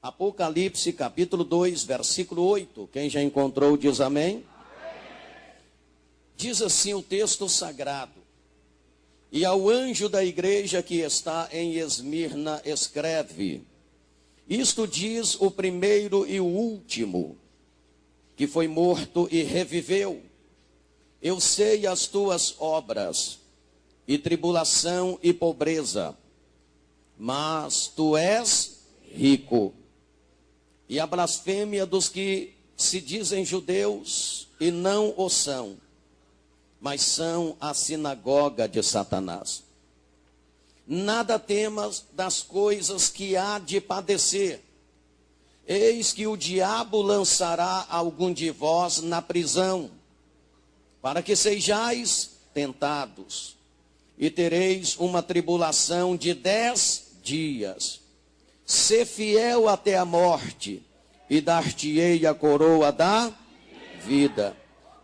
Apocalipse capítulo 2, versículo 8. Quem já encontrou diz amém. Diz assim o texto sagrado: e ao anjo da igreja que está em Esmirna escreve: isto diz o primeiro e o último, que foi morto e reviveu. Eu sei as tuas obras, e tribulação e pobreza, mas tu és rico. E a blasfêmia dos que se dizem judeus e não o são, mas são a sinagoga de Satanás. Nada temas das coisas que há de padecer. Eis que o diabo lançará algum de vós na prisão, para que sejais tentados, e tereis uma tribulação de 10 dias. Sê fiel até a morte, e dar-te-ei a coroa da vida.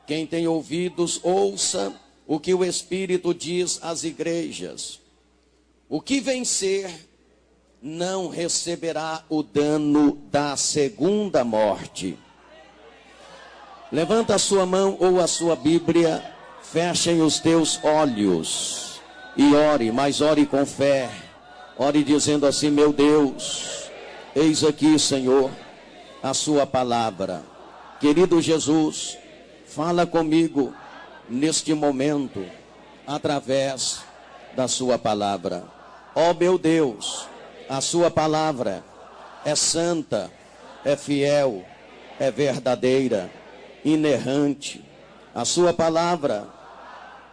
Quem tem ouvidos, ouça o que o Espírito diz às igrejas. O que vencer não receberá o dano da segunda morte. Levanta a sua mão ou a sua Bíblia, fechem os teus olhos e ore, mas ore com fé. Ore dizendo assim: meu Deus, eis aqui, Senhor, a sua palavra. Querido Jesus, fala comigo neste momento, através da sua palavra. Ó meu Deus, a sua palavra é santa, é fiel, é verdadeira, inerrante. A sua palavra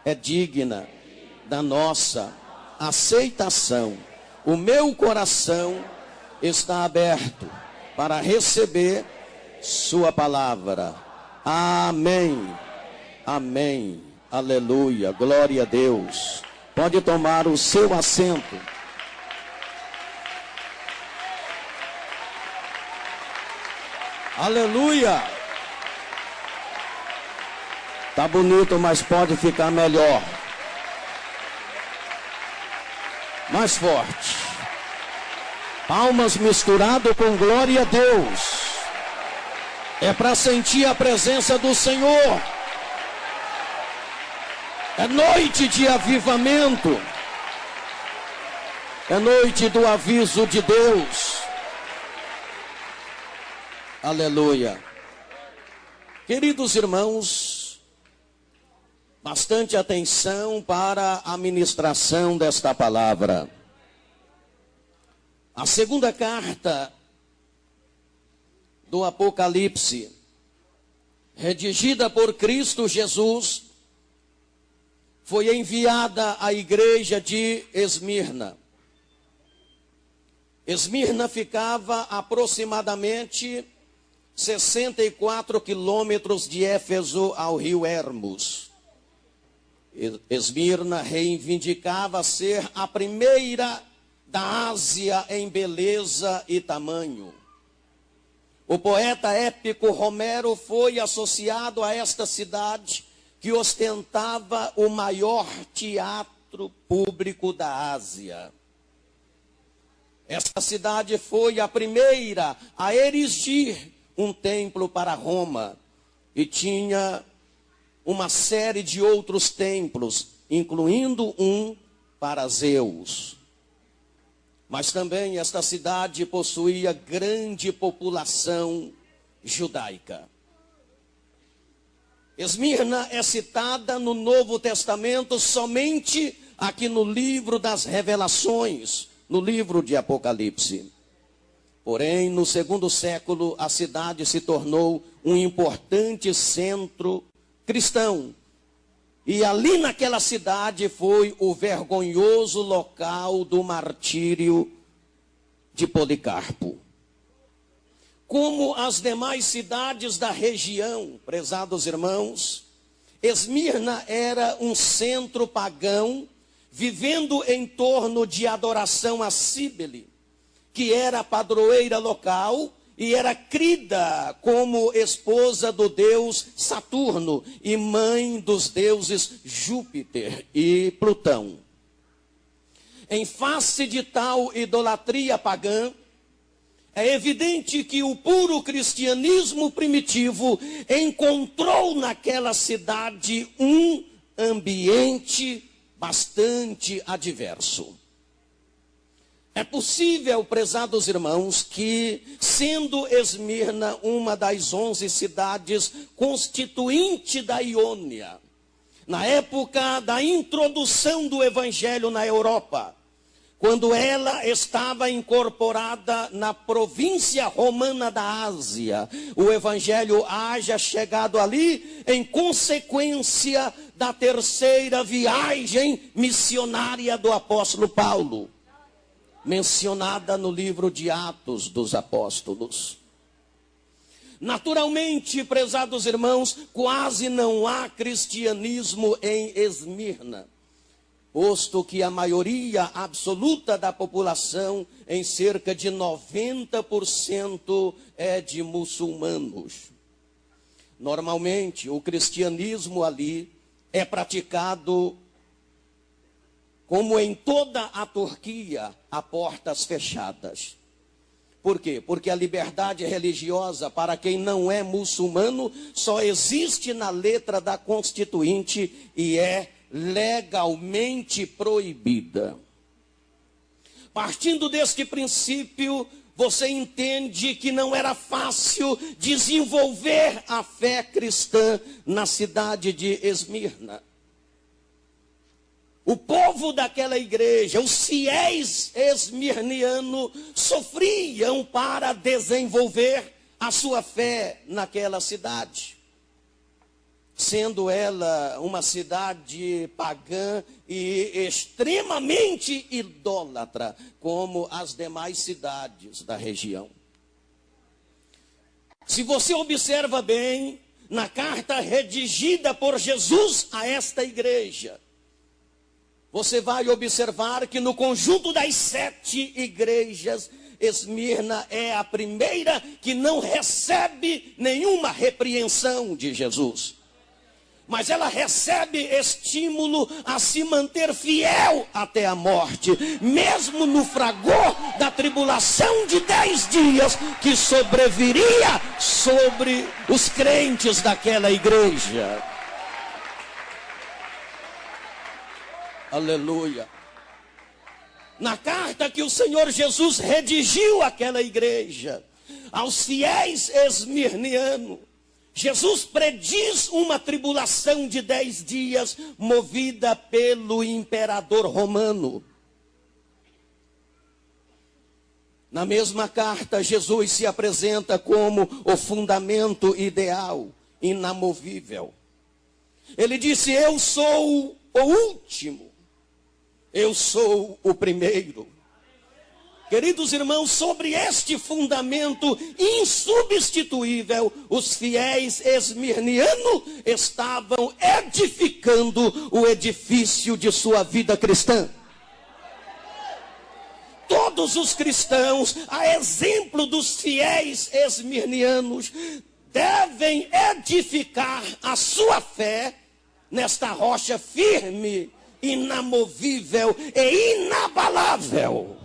é digna da nossa aceitação. O meu coração está aberto para receber sua palavra. Amém. Amém. Aleluia. Glória a Deus. Pode tomar o seu assento. Aleluia. Tá bonito, mas pode ficar melhor. Mais forte. Palmas misturado com glória a Deus. É para sentir a presença do Senhor. É noite de avivamento. É noite do aviso de Deus. Aleluia. Queridos irmãos, bastante atenção para a ministração desta palavra. A segunda carta do Apocalipse, redigida por Cristo Jesus, foi enviada à igreja de Esmirna. Esmirna ficava aproximadamente 64 quilômetros de Éfeso ao rio Hermos. Esmirna reivindicava ser a primeira da Ásia em beleza e tamanho. O poeta épico Homero foi associado a esta cidade que ostentava o maior teatro público da Ásia. Esta cidade foi a primeira a erigir um templo para Roma e tinha uma série de outros templos, incluindo um para Zeus. Mas também esta cidade possuía grande população judaica. Esmirna é citada no Novo Testamento somente aqui no livro das Revelações, no livro de Apocalipse. Porém, no segundo século, a cidade se tornou um importante centro cristão. E ali naquela cidade foi o vergonhoso local do martírio de Policarpo. Como as demais cidades da região, prezados irmãos, Esmirna era um centro pagão, vivendo em torno de adoração a Cíbele, que era a padroeira local e era crida como esposa do deus Saturno e mãe dos deuses Júpiter e Plutão. Em face de tal idolatria pagã, É evidente que o puro cristianismo primitivo encontrou naquela cidade um ambiente bastante adverso. É possível, prezados irmãos, que, sendo Esmirna uma das 11 cidades constituintes da Iônia, na época da introdução do evangelho na Europa, quando ela estava incorporada na província romana da Ásia, o evangelho haja chegado ali em consequência da terceira viagem missionária do apóstolo Paulo, mencionada no livro de Atos dos Apóstolos. Naturalmente, prezados irmãos, quase não há cristianismo em Esmirna, posto que a maioria absoluta da população, em cerca de 90%, é de muçulmanos. Normalmente, o cristianismo ali é praticado, como em toda a Turquia, a portas fechadas. Por quê? Porque a liberdade religiosa para quem não é muçulmano só existe na letra da Constituinte e é legalmente proibida. Partindo deste princípio, você entende que não era fácil desenvolver a fé cristã na cidade de Esmirna. O povo daquela igreja, os fiéis esmirnianos, sofriam para desenvolver a sua fé naquela cidade. Sendo ela uma cidade pagã e extremamente idólatra, como as demais cidades da região. Se você observa bem, na carta redigida por Jesus a esta igreja, você vai observar que no conjunto das 7 igrejas, Esmirna é a primeira que não recebe nenhuma repreensão de Jesus. Mas ela recebe estímulo a se manter fiel até a morte, mesmo no fragor da tribulação de 10 dias que sobreviria sobre os crentes daquela igreja. Aleluia. Na carta que o Senhor Jesus redigiu àquela igreja, aos fiéis esmirnianos, Jesus prediz uma tribulação de 10 dias, movida pelo imperador romano. Na mesma carta, Jesus se apresenta como o fundamento ideal, inamovível. Ele disse: eu sou o último, eu sou o primeiro. Queridos irmãos, sobre este fundamento insubstituível, os fiéis esmirnianos estavam edificando o edifício de sua vida cristã. Todos os cristãos, a exemplo dos fiéis esmirnianos, devem edificar a sua fé nesta rocha firme, inamovível e inabalável.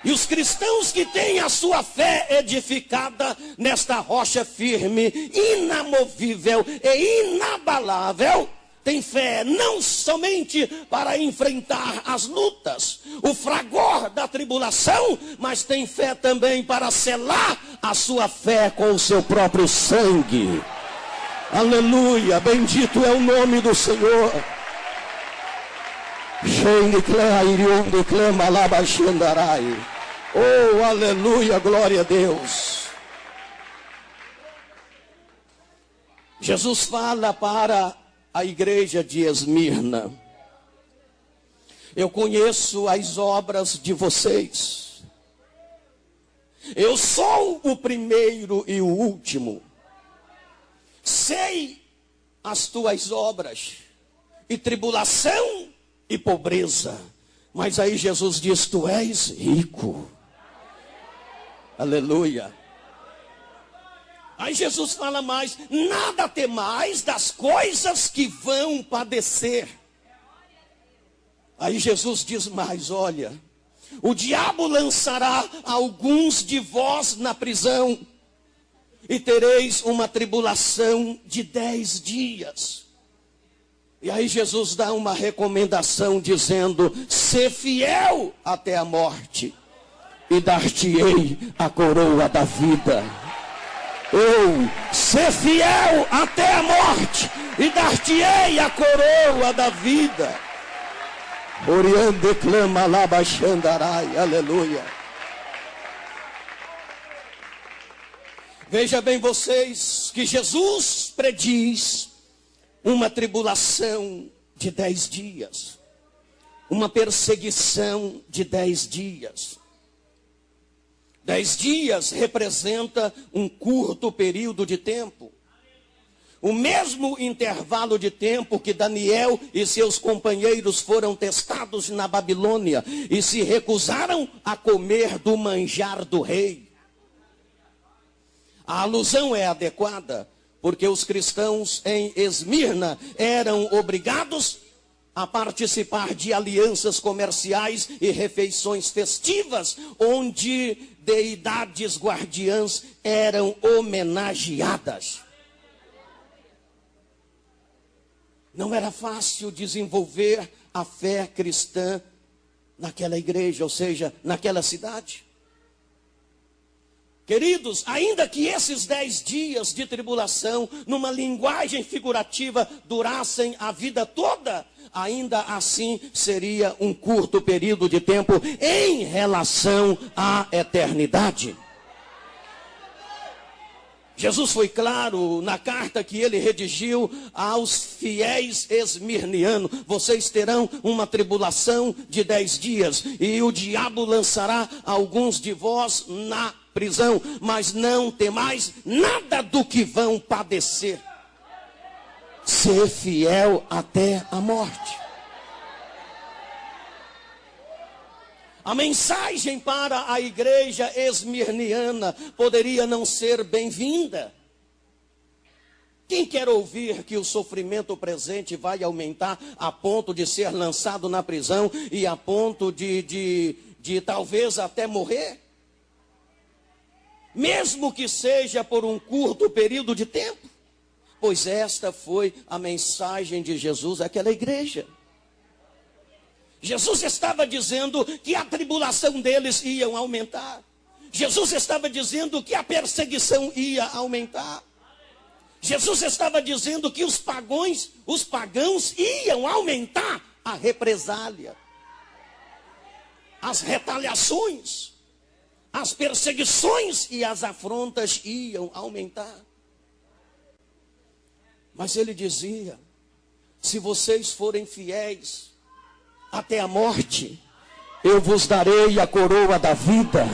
E os cristãos que têm a sua fé edificada nesta rocha firme, inamovível e inabalável, têm fé não somente para enfrentar as lutas, o fragor da tribulação, mas tem fé também para selar a sua fé com o seu próprio sangue. Aleluia, bendito é o nome do Senhor. Oh, aleluia, glória a Deus. Jesus fala para a igreja de Esmirna: eu conheço as obras de vocês. Eu sou o primeiro e o último. Sei as tuas obras, e tribulação e pobreza. Mas aí Jesus diz: tu és rico. Aleluia. Aí Jesus fala mais: nada temais das coisas que vão padecer. Aí Jesus diz mais: olha, O diabo lançará alguns de vós na prisão, e tereis uma tribulação de 10 dias. E aí Jesus dá uma recomendação dizendo: sê fiel até a morte, e dar-te-ei a coroa da vida. Sê fiel até a morte, e dar-te-ei a coroa da vida. Oriande clama lá baixandarai, aleluia. Veja bem vocês, que Jesus prediz uma tribulação de 10 dias. Uma perseguição de 10 dias. 10 dias representa um curto período de tempo. O mesmo intervalo de tempo que Daniel e seus companheiros foram testados na Babilônia e se recusaram a comer do manjar do rei. A alusão é adequada, porque os cristãos em Esmirna eram obrigados a participar de alianças comerciais e refeições festivas, onde deidades guardiãs eram homenageadas. Não era fácil desenvolver a fé cristã naquela igreja, ou seja, naquela cidade. Queridos, ainda que esses 10 dias de tribulação, numa linguagem figurativa, durassem a vida toda, ainda assim seria um curto período de tempo em relação à eternidade. Jesus foi claro na carta que ele redigiu aos fiéis esmirnianos: vocês terão uma tribulação de 10 dias, e o diabo lançará alguns de vós na prisão, mas não temais nada do que vão padecer. Ser fiel até a morte. A mensagem para a igreja esmirniana poderia não ser bem-vinda. Quem quer ouvir que o sofrimento presente vai aumentar a ponto de ser lançado na prisão e a ponto de talvez até morrer? Mesmo que seja por um curto período de tempo. Pois esta foi a mensagem de Jesus àquela igreja. Jesus estava dizendo que a tribulação deles ia aumentar. Jesus estava dizendo que a perseguição ia aumentar. Jesus estava dizendo que os pagãos iam aumentar a represália, as retaliações, as perseguições e as afrontas iam aumentar. Mas ele dizia: se vocês forem fiéis até a morte, eu vos darei a coroa da vida.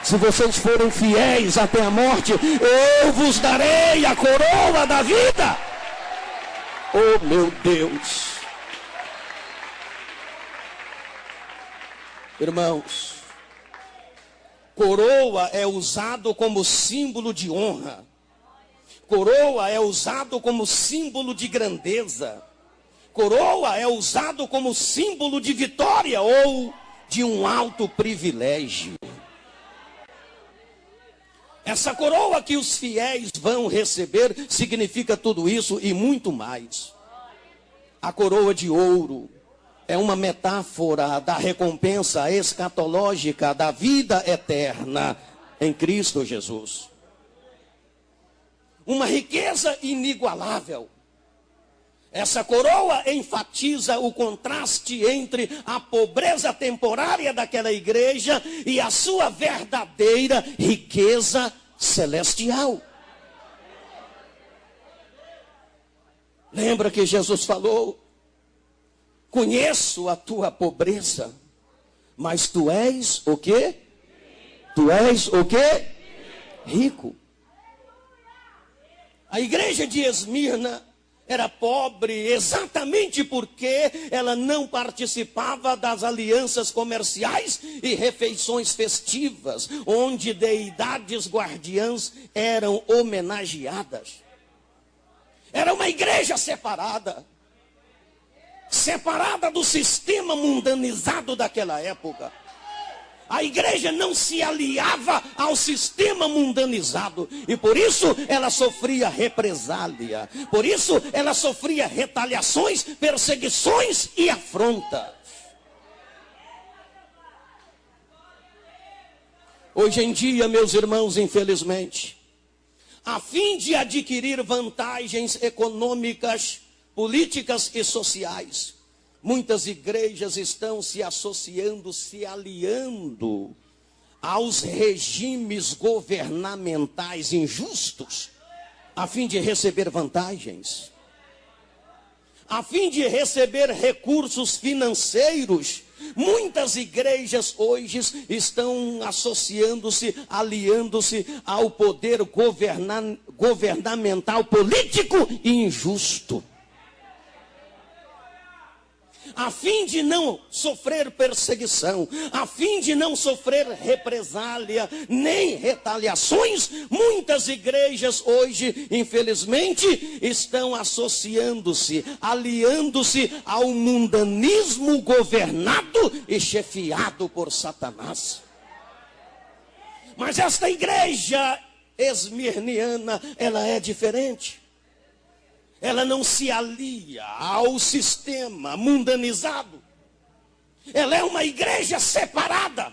Se vocês forem fiéis até a morte, eu vos darei a coroa da vida. Oh, meu Deus. Irmãos, coroa é usado como símbolo de honra. Coroa é usado como símbolo de grandeza. Coroa é usado como símbolo de vitória ou de um alto privilégio. Essa coroa que os fiéis vão receber significa tudo isso e muito mais. A coroa de ouro é uma metáfora da recompensa escatológica da vida eterna em Cristo Jesus. Uma riqueza inigualável. Essa coroa enfatiza o contraste entre a pobreza temporária daquela igreja e a sua verdadeira riqueza celestial. Lembra que Jesus falou: conheço a tua pobreza, mas tu és o quê? Tu és o quê? Rico. A igreja de Esmirna era pobre exatamente porque ela não participava das alianças comerciais e refeições festivas, onde deidades guardiãs eram homenageadas. Era uma igreja separada. separada do sistema mundanizado daquela época. A igreja não se aliava ao sistema mundanizado. E por isso ela sofria represália. Por isso ela sofria retaliações, perseguições e afrontas. Hoje em dia, meus irmãos, infelizmente, a fim de adquirir vantagens econômicas, políticas e sociais, muitas igrejas estão se associando, se aliando aos regimes governamentais injustos, a fim de receber vantagens, a fim de receber recursos financeiros. Muitas igrejas hoje estão associando-se, aliando-se ao poder governamental, político e injusto, a fim de não sofrer perseguição, a fim de não sofrer represália, nem retaliações. Muitas igrejas hoje, infelizmente, estão associando-se, aliando-se ao mundanismo governado e chefiado por Satanás. Mas esta igreja esmirniana, ela é diferente. Ela não se alia ao sistema mundanizado. Ela é uma igreja separada.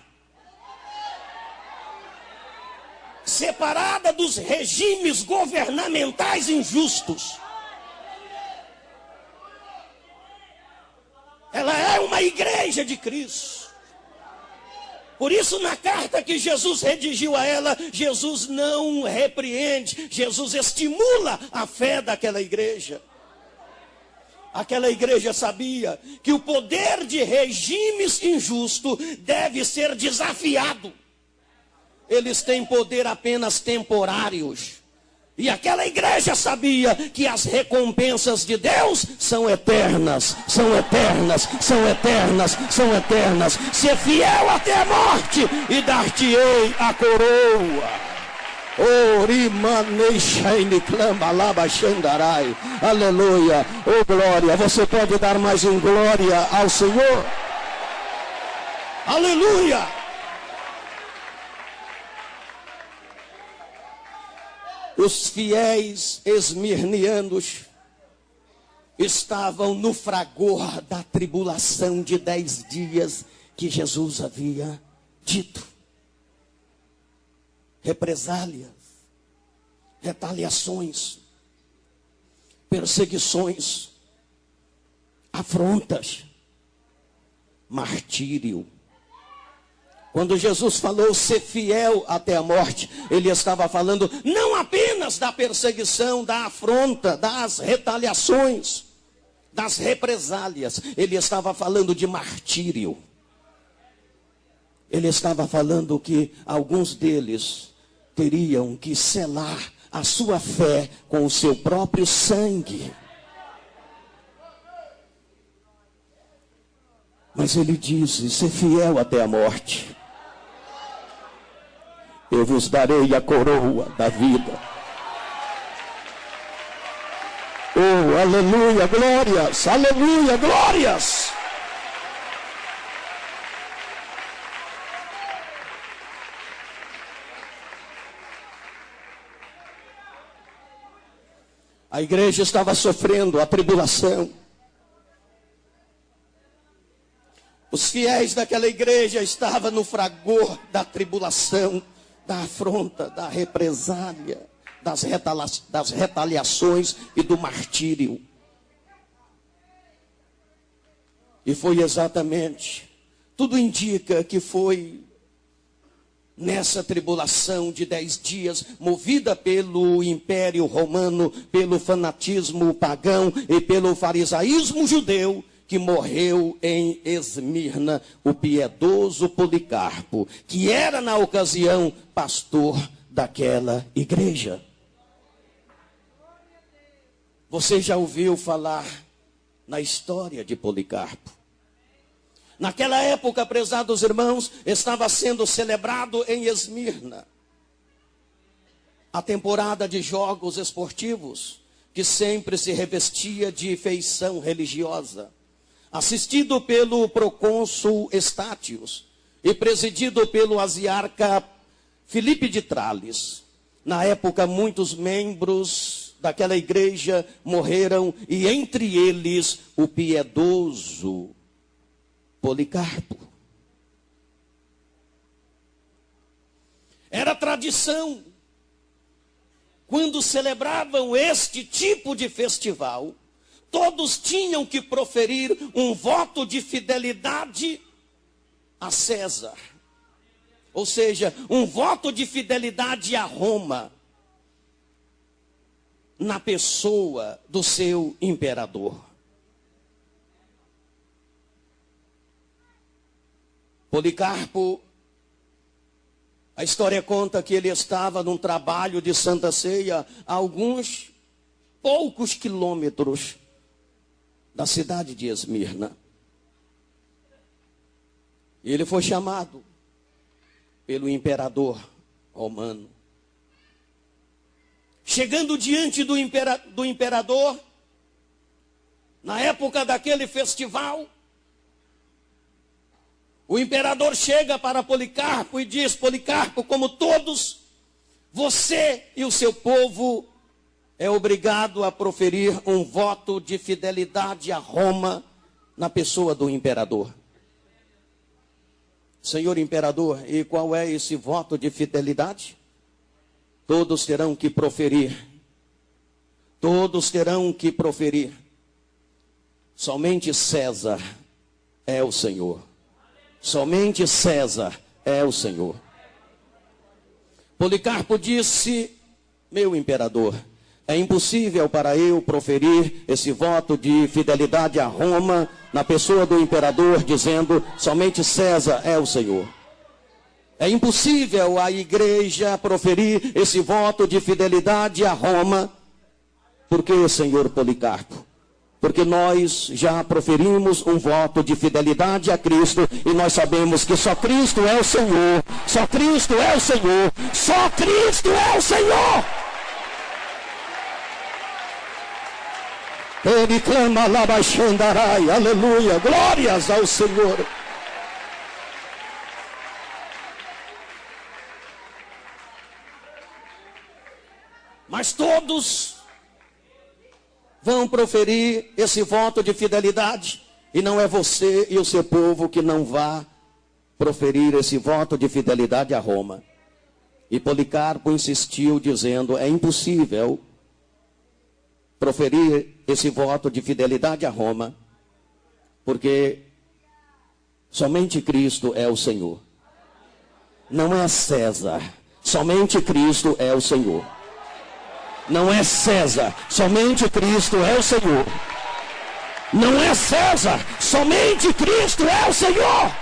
Separada dos regimes governamentais injustos. Ela é uma igreja de Cristo. Por isso, na carta que Jesus redigiu a ela, Jesus não repreende, Jesus estimula a fé daquela igreja. Aquela igreja sabia que o poder de regimes injustos deve ser desafiado. Eles têm poder apenas temporários. E aquela igreja sabia que as recompensas de Deus são eternas, são eternas, são eternas, são eternas. Ser fiel até a morte e dar-te-ei a coroa. Aleluia, oh glória. Você pode dar mais um glória ao Senhor? Aleluia. Os fiéis esmirnianos estavam no fragor da tribulação de 10 dias que Jesus havia dito. Represálias, retaliações, perseguições, afrontas, martírio. Quando Jesus falou ser fiel até a morte, ele estava falando não apenas da perseguição, da afronta, das retaliações, das represálias. Ele estava falando de martírio. Ele estava falando que alguns deles teriam que selar a sua fé com o seu próprio sangue. Mas ele disse, ser fiel até a morte. Eu vos darei a coroa da vida. Oh, aleluia, glórias, aleluia, glórias. A igreja estava sofrendo a tribulação. Os fiéis daquela igreja estavam no fragor da tribulação, da afronta, da represália, das retaliações e do martírio. E foi exatamente, tudo indica que foi nessa tribulação de 10 dias, movida pelo Império Romano, pelo fanatismo pagão e pelo farisaísmo judeu, que morreu em Esmirna o piedoso Policarpo, que era na ocasião pastor daquela igreja. Você já ouviu falar na história de Policarpo? Naquela época, prezados irmãos, estava sendo celebrado em Esmirna a temporada de jogos esportivos, que sempre se revestia de feição religiosa. assistido pelo procônsul Estátios e presidido pelo asiarca Filipe de Trales. Na época, muitos membros daquela igreja morreram, e entre eles o piedoso Policarpo. Era tradição, quando celebravam este tipo de festival, todos tinham que proferir um voto de fidelidade a César. Ou seja, um voto de fidelidade a Roma, na pessoa do seu imperador. Policarpo, a história conta que ele estava num trabalho de Santa Ceia a alguns poucos quilômetros da cidade de Esmirna. E ele foi chamado pelo imperador romano. Chegando diante do imperador, na época daquele festival, o imperador chega para Policarpo e diz: Policarpo, como todos, você e o seu povo é obrigado a proferir um voto de fidelidade a Roma na pessoa do imperador. Senhor imperador, e qual é esse voto de fidelidade? Todos terão que proferir. Todos terão que proferir. Somente César é o Senhor. Somente César é o Senhor. Policarpo disse: meu imperador, é impossível para eu proferir esse voto de fidelidade a Roma na pessoa do imperador, dizendo somente César é o Senhor. É impossível a igreja proferir esse voto de fidelidade a Roma. Por que, Senhor Policarpo? Porque nós já proferimos um voto de fidelidade a Cristo e nós sabemos que só Cristo é o Senhor. Só Cristo é o Senhor. Só Cristo é o Senhor. Ele clama lá baixandarai, aleluia, glórias ao Senhor. Mas todos vão proferir esse voto de fidelidade, e não é você e o seu povo que não vá proferir esse voto de fidelidade a Roma. E Policarpo insistiu dizendo: é impossível proferir esse voto de fidelidade a Roma, porque somente Cristo é o Senhor. Não é César, somente Cristo é o Senhor. Não é César, somente Cristo é o Senhor. Não é César, somente Cristo é o Senhor.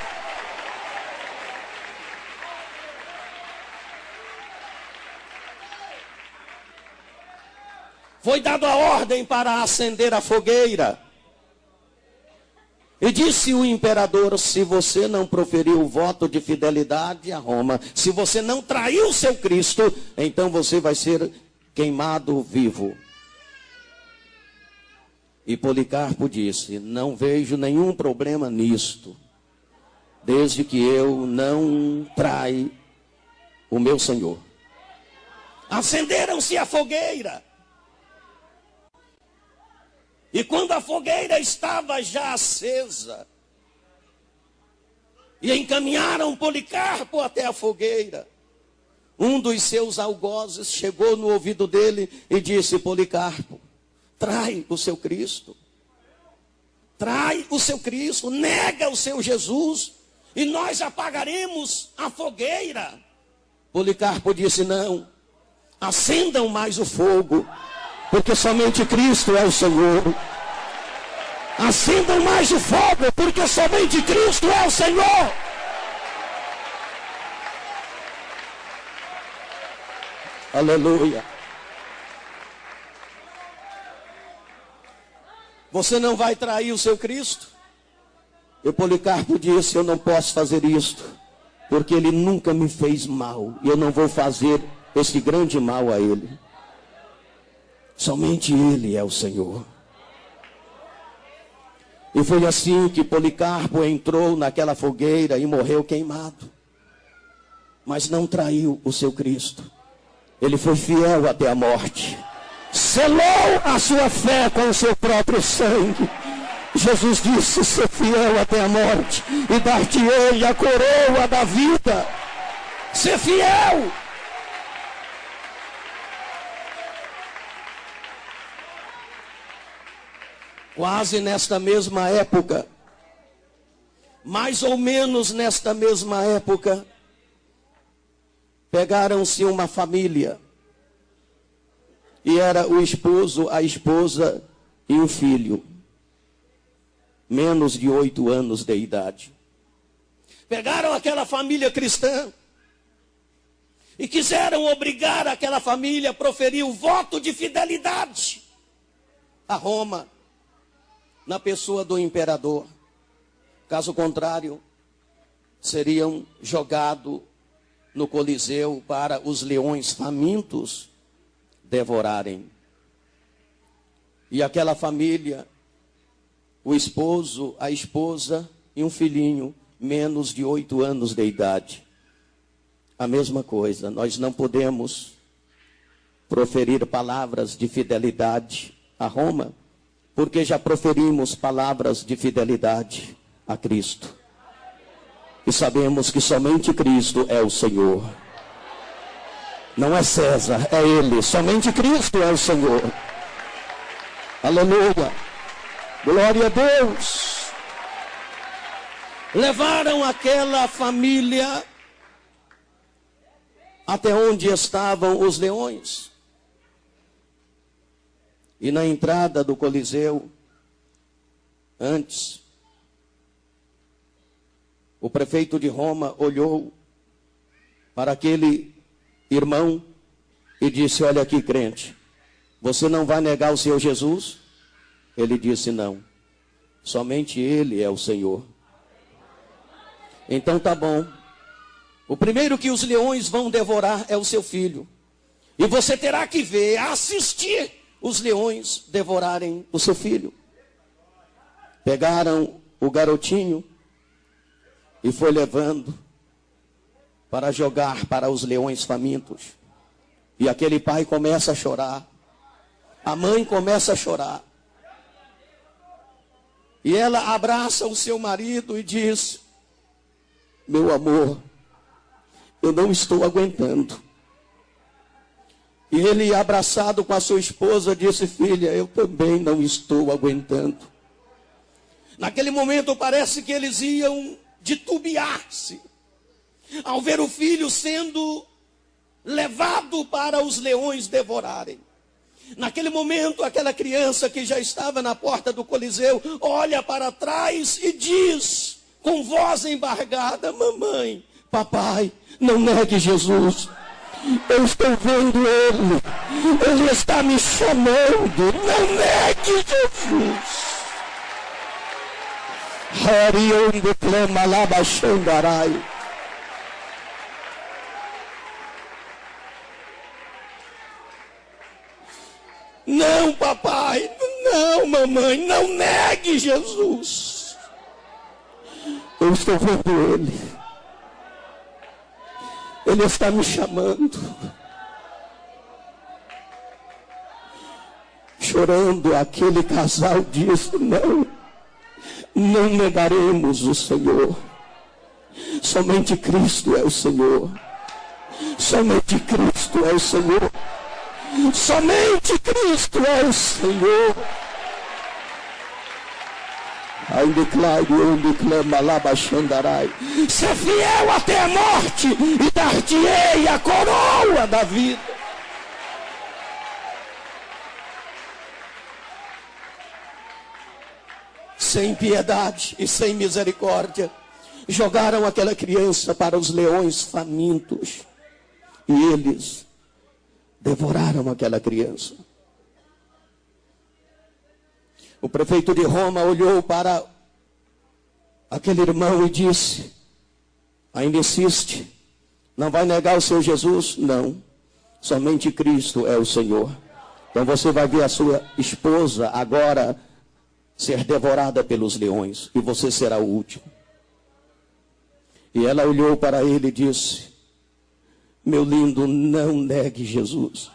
Foi dada a ordem para acender a fogueira. E disse o imperador: se você não proferiu o voto de fidelidade a Roma, se você não traiu seu Cristo, então você vai ser queimado vivo. E Policarpo disse: não vejo nenhum problema nisto, desde que eu não traia o meu Senhor. Acenderam-se a fogueira. E quando a fogueira estava já acesa, e encaminharam Policarpo até a fogueira, um dos seus algozes chegou no ouvido dele e disse: Policarpo, trai o seu Cristo. Trai o seu Cristo, nega o seu Jesus, e nós apagaremos a fogueira. Policarpo disse: não, acendam mais o fogo, porque somente Cristo é o Senhor. Acendam mais o fogo, porque somente Cristo é o Senhor. Aleluia. Você não vai trair o seu Cristo? E Policarpo disse: eu não posso fazer isto, porque ele nunca me fez mal, e eu não vou fazer esse grande mal a ele. Somente ele é o Senhor. E foi assim que Policarpo entrou naquela fogueira e morreu queimado. Mas não traiu o seu Cristo. Ele foi fiel até a morte. Selou a sua fé com o seu próprio sangue. Jesus disse: ser fiel até a morte, e dar-te-ei a coroa da vida. Ser fiel. Quase nesta mesma época, mais ou menos nesta mesma época, pegaram-se uma família. E era o esposo, a esposa e o filho. Menos de 8 anos de idade. Pegaram aquela família cristã e quiseram obrigar aquela família a proferir o voto de fidelidade a Roma, na pessoa do imperador. Caso contrário, seriam jogados no Coliseu para os leões famintos devorarem. E aquela família, o esposo, a esposa e um filhinho, menos de 8 anos de idade. A mesma coisa, nós não podemos proferir palavras de fidelidade a Roma, porque já proferimos palavras de fidelidade a Cristo. E sabemos que somente Cristo é o Senhor. Não é César, é Ele. Somente Cristo é o Senhor. Aleluia. Glória a Deus. Levaram aquela família até onde estavam os leões. E na entrada do Coliseu, antes, o prefeito de Roma olhou para aquele irmão e disse: olha aqui, crente, você não vai negar o Senhor Jesus? Ele disse: não, somente Ele é o Senhor. Então tá bom. O primeiro que os leões vão devorar é o seu filho. E você terá que ver, assistir os leões devorarem o seu filho. Pegaram o garotinho e foi levando para jogar para os leões famintos. E aquele pai começa a chorar. A mãe começa a chorar. E ela abraça o seu marido e diz: meu amor, eu não estou aguentando. E ele, abraçado com a sua esposa, disse: filha, eu também não estou aguentando. Naquele momento parece que eles iam titubear-se ao ver o filho sendo levado para os leões devorarem. Naquele momento, aquela criança que já estava na porta do Coliseu olha para trás e diz com voz embargada: mamãe, papai, não negue Jesus. Eu estou vendo Ele. Ele está me chamando. Não negue Jesus. Não, papai. Não, mamãe. Não negue Jesus. Eu estou vendo Ele. Ele está me chamando. Chorando, aquele casal disse: não negaremos o Senhor. Somente Cristo é o Senhor. Somente Cristo é o Senhor. Somente Cristo é o Senhor. Ser fiel até a morte, e dar-te-ei a coroa da vida. Sem piedade e sem misericórdia, jogaram aquela criança para os leões famintos. E eles devoraram aquela criança. O prefeito de Roma olhou para aquele irmão e disse: ainda insiste? Não vai negar o Senhor Jesus? Não. Somente Cristo é o Senhor. Então você vai ver a sua esposa agora ser devorada pelos leões, e você será o último. E ela olhou para ele e disse: meu lindo, não negue Jesus.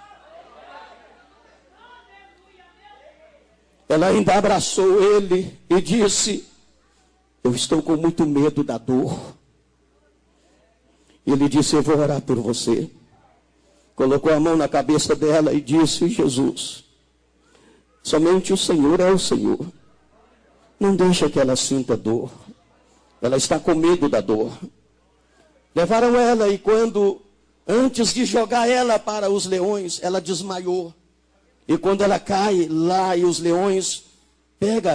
Ela ainda abraçou ele e disse: eu estou com muito medo da dor. Ele disse: eu vou orar por você. Colocou a mão na cabeça dela e disse: Jesus, somente o Senhor é o Senhor. Não deixa que ela sinta dor. Ela está com medo da dor. Levaram ela e antes de jogar ela para os leões, ela desmaiou. E quando ela cai lá e os leões pegam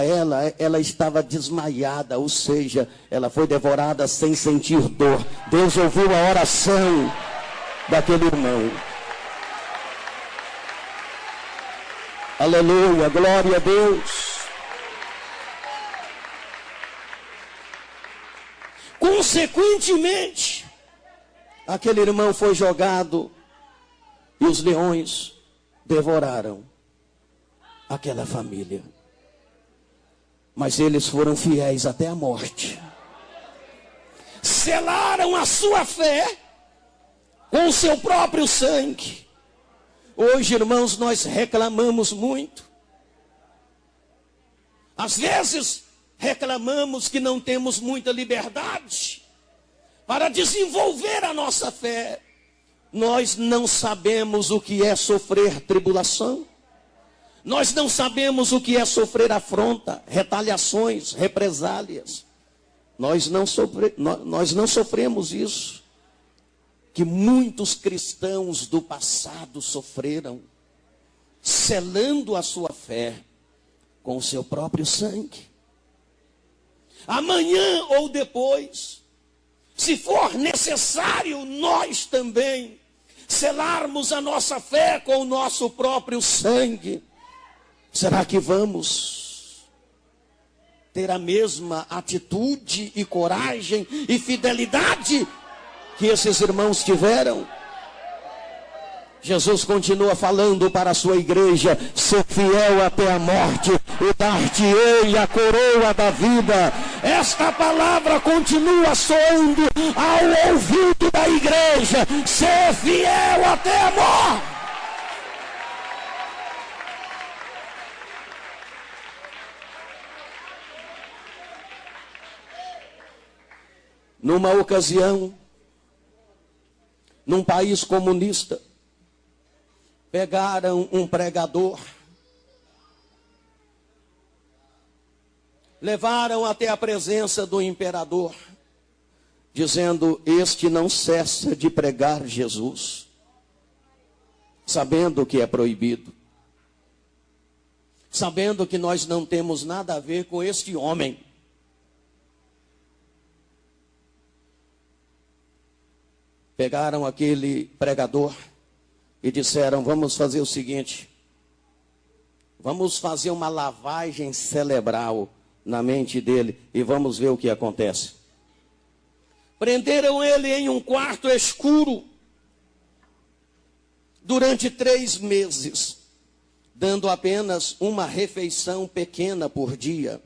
ela estava desmaiada, ou seja, ela foi devorada sem sentir dor. Deus ouviu a oração daquele irmão. Aleluia, glória a Deus. Consequentemente, aquele irmão foi jogado e os leões devoraram aquela família. Mas eles foram fiéis até a morte. Selaram a sua fé com o seu próprio sangue. Hoje, irmãos, nós reclamamos muito. Às vezes, reclamamos que não temos muita liberdade para desenvolver a nossa fé. Nós não sabemos o que é sofrer tribulação. Nós não sabemos o que é sofrer afronta, retaliações, represálias. Nós não sofremos isso que muitos cristãos do passado sofreram, selando a sua fé com o seu próprio sangue. Amanhã ou depois, se for necessário, nós também selarmos a nossa fé com o nosso próprio sangue. Será que vamos ter a mesma atitude e coragem e fidelidade que esses irmãos tiveram? Jesus continua falando para a sua igreja: ser fiel até a morte e dar-te-ei a coroa da vida. Esta palavra continua soando ao ouvido da igreja: ser fiel até a morte. Numa ocasião, num país comunista, pegaram um pregador, levaram até a presença do imperador, dizendo: este não cessa de pregar Jesus, sabendo que é proibido, sabendo que nós não temos nada a ver com este homem. Pegaram aquele pregador e disseram: vamos fazer o seguinte, vamos fazer uma lavagem cerebral na mente dele e vamos ver o que acontece. Prenderam ele em um quarto escuro durante 3 meses, dando apenas uma refeição pequena por dia.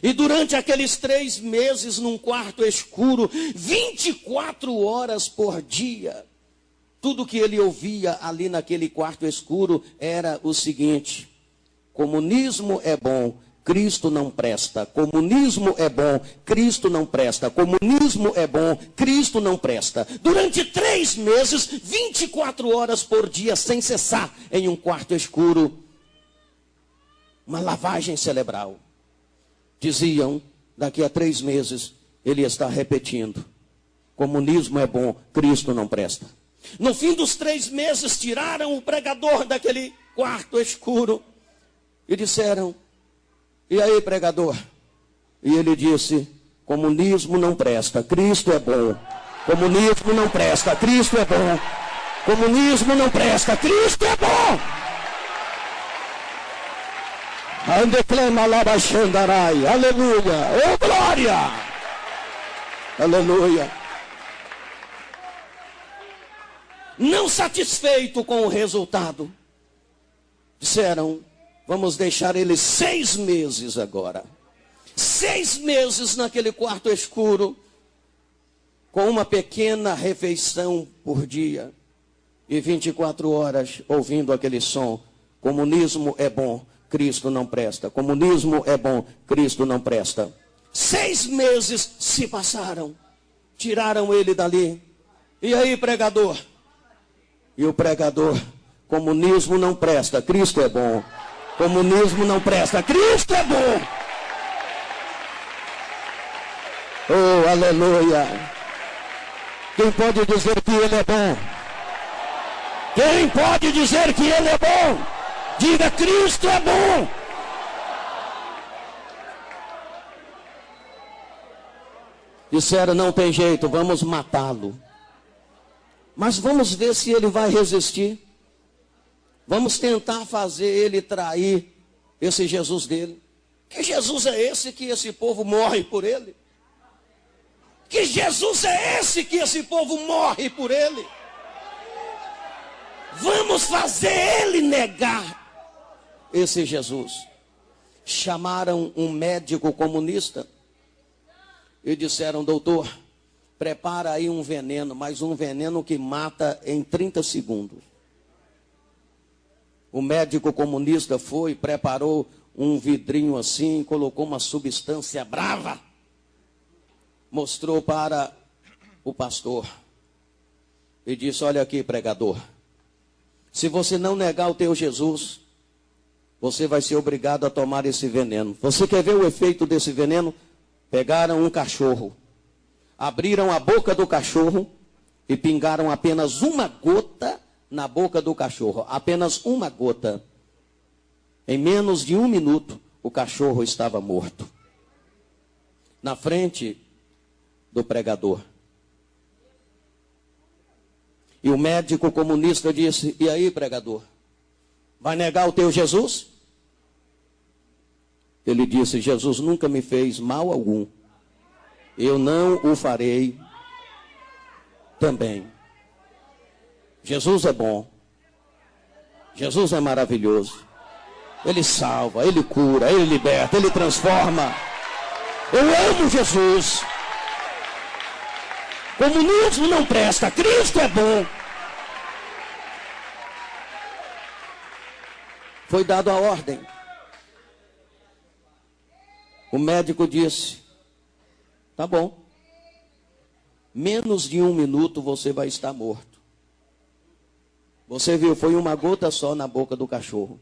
E durante aqueles 3 meses, num quarto escuro, 24 horas por dia, tudo que ele ouvia ali naquele quarto escuro era o seguinte: comunismo é bom, Cristo não presta. Comunismo é bom, Cristo não presta. Comunismo é bom, Cristo não presta. Durante 3 meses, 24 horas por dia, sem cessar, em um quarto escuro, uma lavagem cerebral. Diziam: daqui a 3 meses, ele está repetindo: comunismo é bom, Cristo não presta. No fim dos 3 meses, tiraram o pregador daquele quarto escuro e disseram: e aí, pregador? E ele disse: comunismo não presta, Cristo é bom. Comunismo não presta, Cristo é bom. Comunismo não presta, Cristo é bom. Aleluia, oh glória, aleluia. Não satisfeito com o resultado, disseram: Vamos deixar ele 6 meses agora. 6 meses naquele quarto escuro, com uma pequena refeição por dia. E 24 horas ouvindo aquele som. Comunismo é bom, Cristo não presta. Comunismo é bom, Cristo não presta. 6 meses se passaram. Tiraram ele dali. E aí, pregador? E o pregador, comunismo não presta, Cristo é bom. Comunismo não presta, Cristo é bom. Oh, aleluia. Quem pode dizer que ele é bom? Quem pode dizer que ele é bom? Diga, Cristo é bom. Disseram, não tem jeito, vamos matá-lo. Mas vamos ver se ele vai resistir. Vamos tentar fazer ele trair esse Jesus dele. Que Jesus é esse que esse povo morre por ele? Que Jesus é esse que esse povo morre por ele? Vamos fazer ele negar esse Jesus. Chamaram um médico comunista e disseram, doutor, prepara aí um veneno, mas um veneno que mata em 30 segundos. O médico comunista foi, preparou um vidrinho assim, colocou uma substância brava, mostrou para o pastor e disse, olha aqui, pregador, se você não negar o teu Jesus, você vai ser obrigado a tomar esse veneno. Você quer ver o efeito desse veneno? Pegaram um cachorro, abriram a boca do cachorro e pingaram apenas uma gota na boca do cachorro. Apenas uma gota. Em menos de 1 minuto, o cachorro estava morto. Na frente do pregador. E o médico comunista disse, e aí, pregador? Vai negar o teu Jesus? Ele disse, Jesus nunca me fez mal algum. Eu não o farei também. Jesus é bom. Jesus é maravilhoso. Ele salva, Ele cura, Ele liberta, Ele transforma. Eu amo Jesus. Comunismo não presta, Cristo é bom. Foi dado a ordem. O médico disse, tá bom. Menos de 1 minuto você vai estar morto. Você viu, foi uma gota só na boca do cachorro.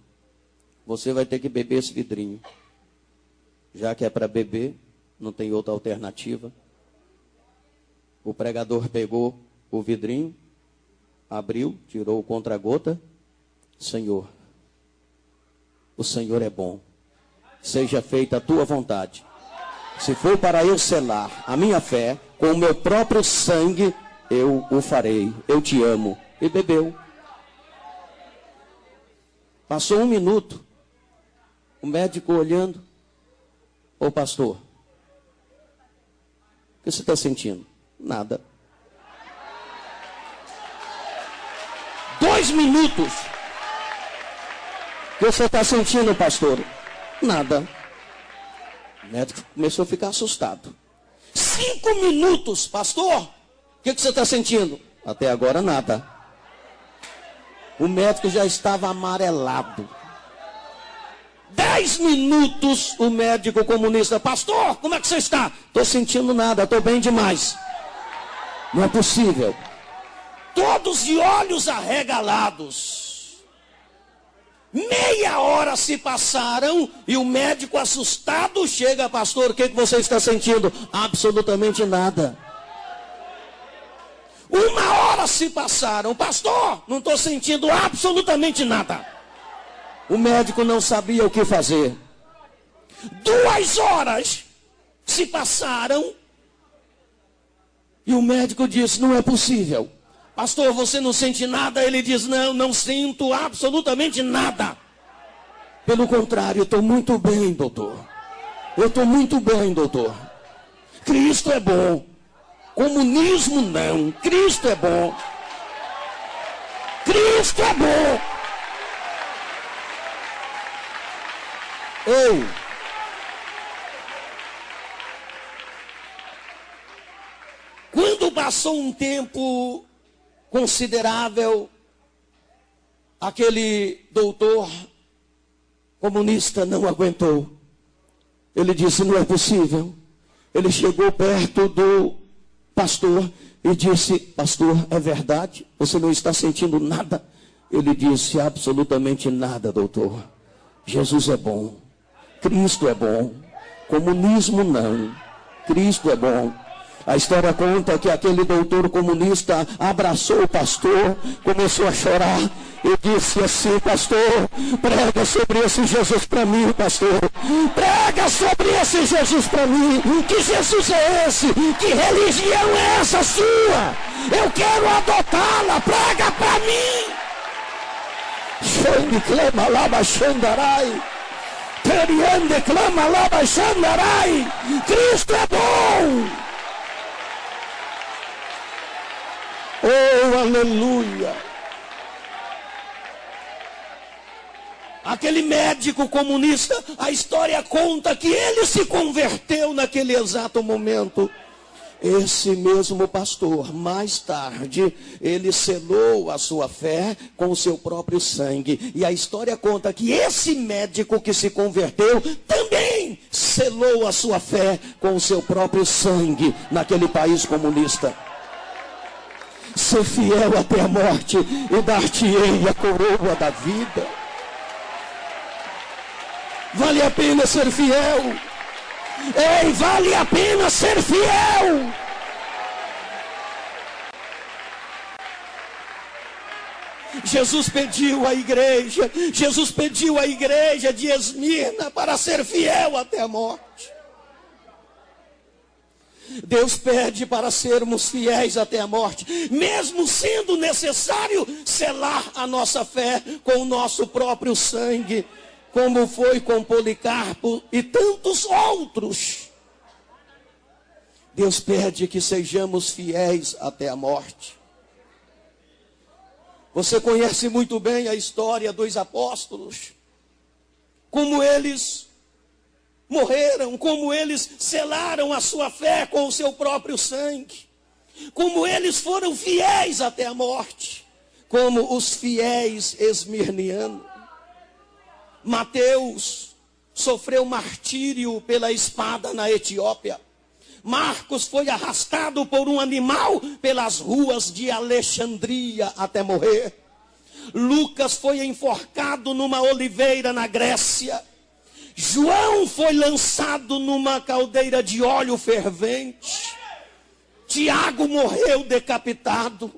Você vai ter que beber esse vidrinho. Já que é para beber, não tem outra alternativa. O pregador pegou o vidrinho, abriu, tirou o contra-gota. Senhor, o Senhor é bom. Seja feita a tua vontade. Se for para eu selar a minha fé, com o meu próprio sangue, eu o farei. Eu te amo. E bebeu. Passou 1 minuto. O médico olhando. Ô pastor, o que você está sentindo? Nada. 2 minutos. O que você está sentindo, pastor? Nada. O médico começou a ficar assustado. 5 minutos, pastor. O que você está sentindo? Até agora nada. O médico já estava amarelado. 10 minutos, o médico comunista. Pastor, como é que você está? Estou sentindo nada, estou bem demais. Não é possível. Todos de olhos arregalados. Meia hora se passaram e o médico assustado chega, pastor, o que você está sentindo? Absolutamente nada. 1 hora se passaram, pastor, não estou sentindo absolutamente nada. O médico não sabia o que fazer. 2 horas se passaram e o médico disse, não é possível. Pastor, você não sente nada? Ele diz, não, não sinto absolutamente nada. Pelo contrário, eu estou muito bem, doutor. Eu estou muito bem, doutor. Cristo é bom. Comunismo não. Cristo é bom. Cristo é bom. Ei! Quando passou um tempo considerável, aquele doutor comunista não aguentou. Ele disse: não é possível. Ele chegou perto do pastor e disse: pastor, é verdade? Você não está sentindo nada? Ele disse: absolutamente nada, doutor. Jesus é bom. Cristo é bom. Comunismo não. Cristo é bom. A história conta que aquele doutor comunista abraçou o pastor, começou a chorar e disse assim: pastor, prega sobre esse Jesus para mim, pastor. Prega sobre esse Jesus para mim. Que Jesus é esse? Que religião é essa sua? Eu quero adotá-la. Prega para mim. Xande clama lá, Xandarai. Periande clama lá, Xandarai. Cristo é bom. Oh, aleluia! Aquele médico comunista, a história conta que ele se converteu naquele exato momento. Esse mesmo pastor, mais tarde, ele selou a sua fé com o seu próprio sangue. E a história conta que esse médico que se converteu também selou a sua fé com o seu próprio sangue naquele país comunista. Ser fiel até a morte e dar-te-ei a coroa da vida. Vale a pena ser fiel. Ei, vale a pena ser fiel. Jesus pediu à igreja de Esmirna para ser fiel até a morte. Deus pede para sermos fiéis até a morte, mesmo sendo necessário selar a nossa fé com o nosso próprio sangue, como foi com Policarpo e tantos outros. Deus pede que sejamos fiéis até a morte. Você conhece muito bem a história dos apóstolos, como eles morreram, como eles selaram a sua fé com o seu próprio sangue, como eles foram fiéis até a morte, como os fiéis esmirnianos. Mateus sofreu martírio pela espada na Etiópia. Marcos foi arrastado por um animal pelas ruas de Alexandria até morrer. Lucas foi enforcado numa oliveira na Grécia. João foi lançado numa caldeira de óleo fervente. Tiago morreu decapitado.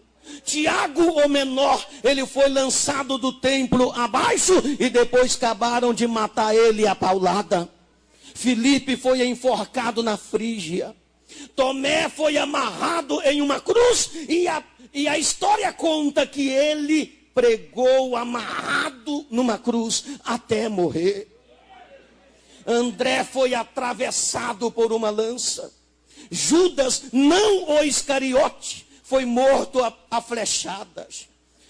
Tiago, o menor, ele foi lançado do templo abaixo e depois acabaram de matar ele a paulada. Filipe foi enforcado na Frígia. Tomé foi amarrado em uma cruz e a história conta que ele pregou amarrado numa cruz até morrer. André foi atravessado por uma lança. Judas, não o Iscariote, foi morto a flechadas.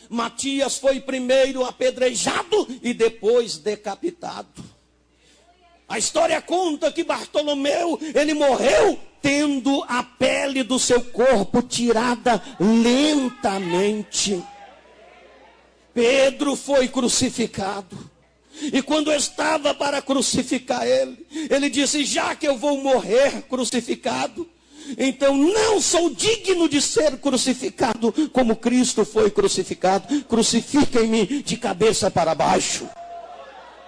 Matias foi primeiro apedrejado e depois decapitado. A história conta que Bartolomeu, ele morreu tendo a pele do seu corpo tirada lentamente. Pedro foi crucificado. E quando estava para crucificar ele disse: já que eu vou morrer crucificado, então não sou digno de ser crucificado como Cristo foi crucificado. Crucifiquem-me de cabeça para baixo.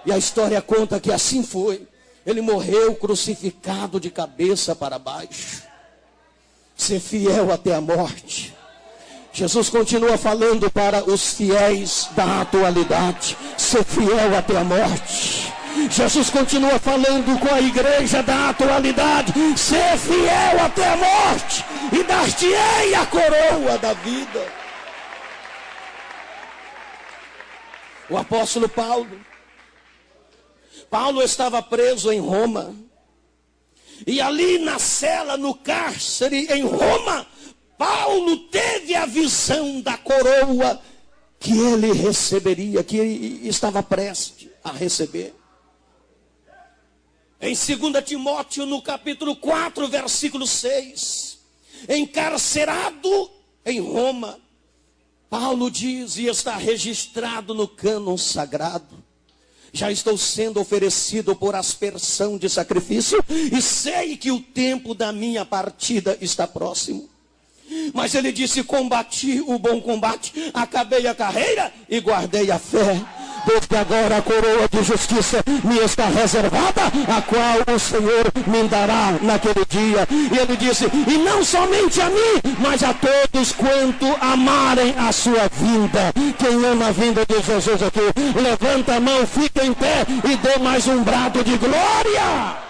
E a história conta que assim foi. Ele morreu crucificado de cabeça para baixo. Ser fiel até a morte. Jesus continua falando para os fiéis da atualidade: ser fiel até a morte. Jesus continua falando com a igreja da atualidade: ser fiel até a morte e dar-te-ei a coroa da vida. O apóstolo Paulo estava preso em Roma. E ali na cela, no cárcere em Roma, Paulo teve a visão da coroa que ele receberia, que ele estava prestes a receber. Em 2 Timóteo, no capítulo 4, versículo 6, encarcerado em Roma, Paulo diz, e está registrado no cânon sagrado: já estou sendo oferecido por aspersão de sacrifício, e sei que o tempo da minha partida está próximo. Mas ele disse: combati o bom combate, acabei a carreira e guardei a fé. Desde agora a coroa de justiça me está reservada, a qual o Senhor me dará naquele dia. E ele disse: e não somente a mim, mas a todos quanto amarem a sua vinda. Quem ama a vinda de Jesus aqui, levanta a mão, fica em pé e dê mais um brado de glória.